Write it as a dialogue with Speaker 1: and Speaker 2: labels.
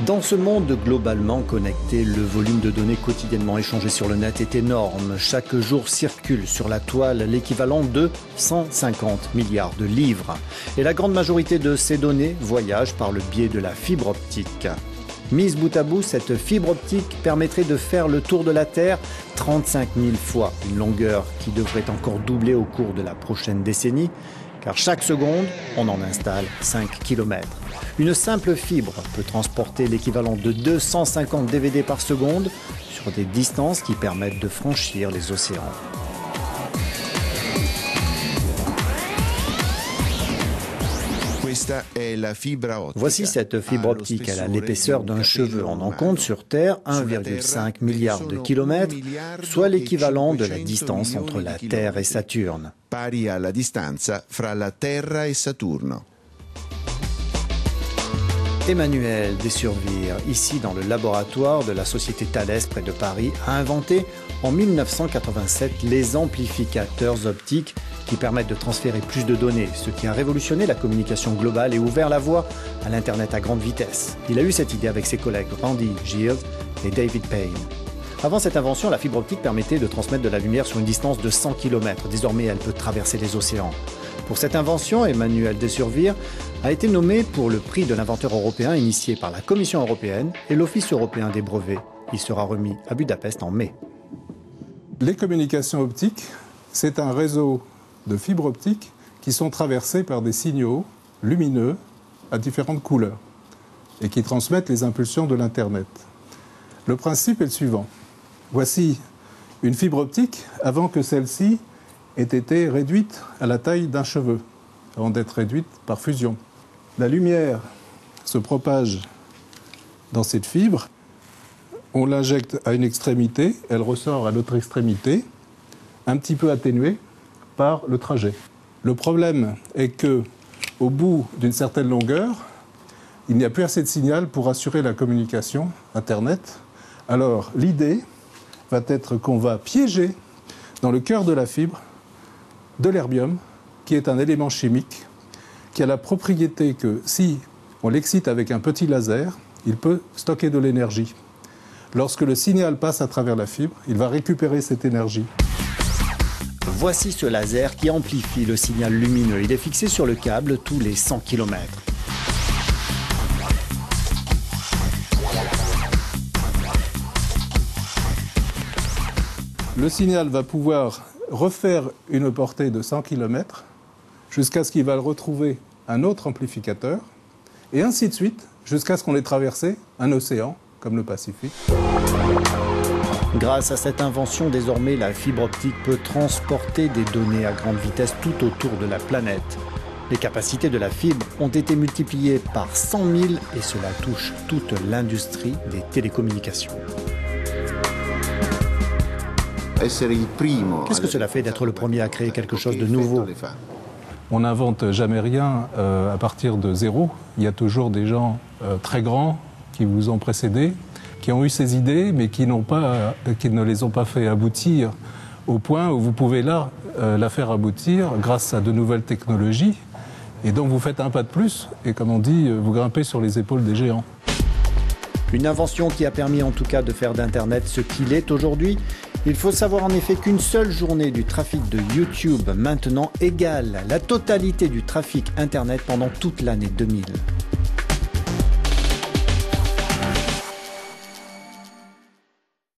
Speaker 1: Dans ce monde globalement connecté, le volume de données quotidiennement échangées sur le net est énorme. Chaque jour circule sur la toile l'équivalent de 150 milliards de livres. Et la grande majorité de ces données voyagent par le biais de la fibre optique. Mise bout à bout, cette fibre optique permettrait de faire le tour de la Terre 35 000 fois, une longueur qui devrait encore doubler au cours de la prochaine décennie, car chaque seconde, on en installe 5 km. Une simple fibre peut transporter l'équivalent de 250 DVD par seconde sur des distances qui permettent de franchir les océans. Voici cette fibre optique, elle a l'épaisseur d'un cheveu. On en compte sur Terre 1,5 milliard de kilomètres, soit l'équivalent de la distance entre la Terre et Saturne. Emmanuel Desurvire, ici dans le laboratoire de la société Thales près de Paris, a inventé en 1987 les amplificateurs optiques qui permettent de transférer plus de données, ce qui a révolutionné la communication globale et ouvert la voie à l'Internet à grande vitesse. Il a eu cette idée avec ses collègues Randy Gill et David Payne. Avant cette invention, la fibre optique permettait de transmettre de la lumière sur une distance de 100 km. Désormais, elle peut traverser les océans. Pour cette invention, Emmanuel Desurvire a été nommé pour le prix de l'inventeur européen initié par la Commission européenne et l'Office européen des brevets. Il sera remis à Budapest en mai.
Speaker 2: Les communications optiques, c'est un réseau de fibres optiques qui sont traversées par des signaux lumineux à différentes couleurs et qui transmettent les impulsions de l'Internet. Le principe est le suivant. Voici une fibre optique avant que celle-ci ait été réduite à la taille d'un cheveu, avant d'être réduite par fusion. La lumière se propage dans cette fibre, on l'injecte à une extrémité, elle ressort à l'autre extrémité, un petit peu atténuée par le trajet. Le problème est que, au bout d'une certaine longueur, il n'y a plus assez de signal pour assurer la communication Internet. Alors, l'idée va être qu'on va piéger dans le cœur de la fibre de l'herbium, qui est un élément chimique, qui a la propriété que si on l'excite avec un petit laser, il peut stocker de l'énergie. Lorsque le signal passe à travers la fibre, il va récupérer cette énergie.
Speaker 1: Voici ce laser qui amplifie le signal lumineux. Il est fixé sur le câble tous les 100 km.
Speaker 2: Le signal va pouvoir refaire une portée de 100 km jusqu'à ce qu'il va retrouver un autre amplificateur et ainsi de suite jusqu'à ce qu'on ait traversé un océan comme le Pacifique.
Speaker 1: Grâce à cette invention, désormais, la fibre optique peut transporter des données à grande vitesse tout autour de la planète. Les capacités de la fibre ont été multipliées par 100 000 et cela touche toute l'industrie des télécommunications. Qu'est-ce que cela fait d'être le premier à créer quelque chose de nouveau ?
Speaker 2: On n'invente jamais rien à partir de zéro. Il y a toujours des gens très grands qui vous ont précédé, qui ont eu ces idées, mais qui ne les ont pas fait aboutir au point où vous pouvez là la faire aboutir grâce à de nouvelles technologies. Et donc vous faites un pas de plus et, comme on dit, vous grimpez sur les épaules des géants.
Speaker 1: Une invention qui a permis en tout cas de faire d'Internet ce qu'il est aujourd'hui. Il faut savoir en effet qu'une seule journée du trafic de YouTube maintenant égale la totalité du trafic Internet pendant toute l'année 2000.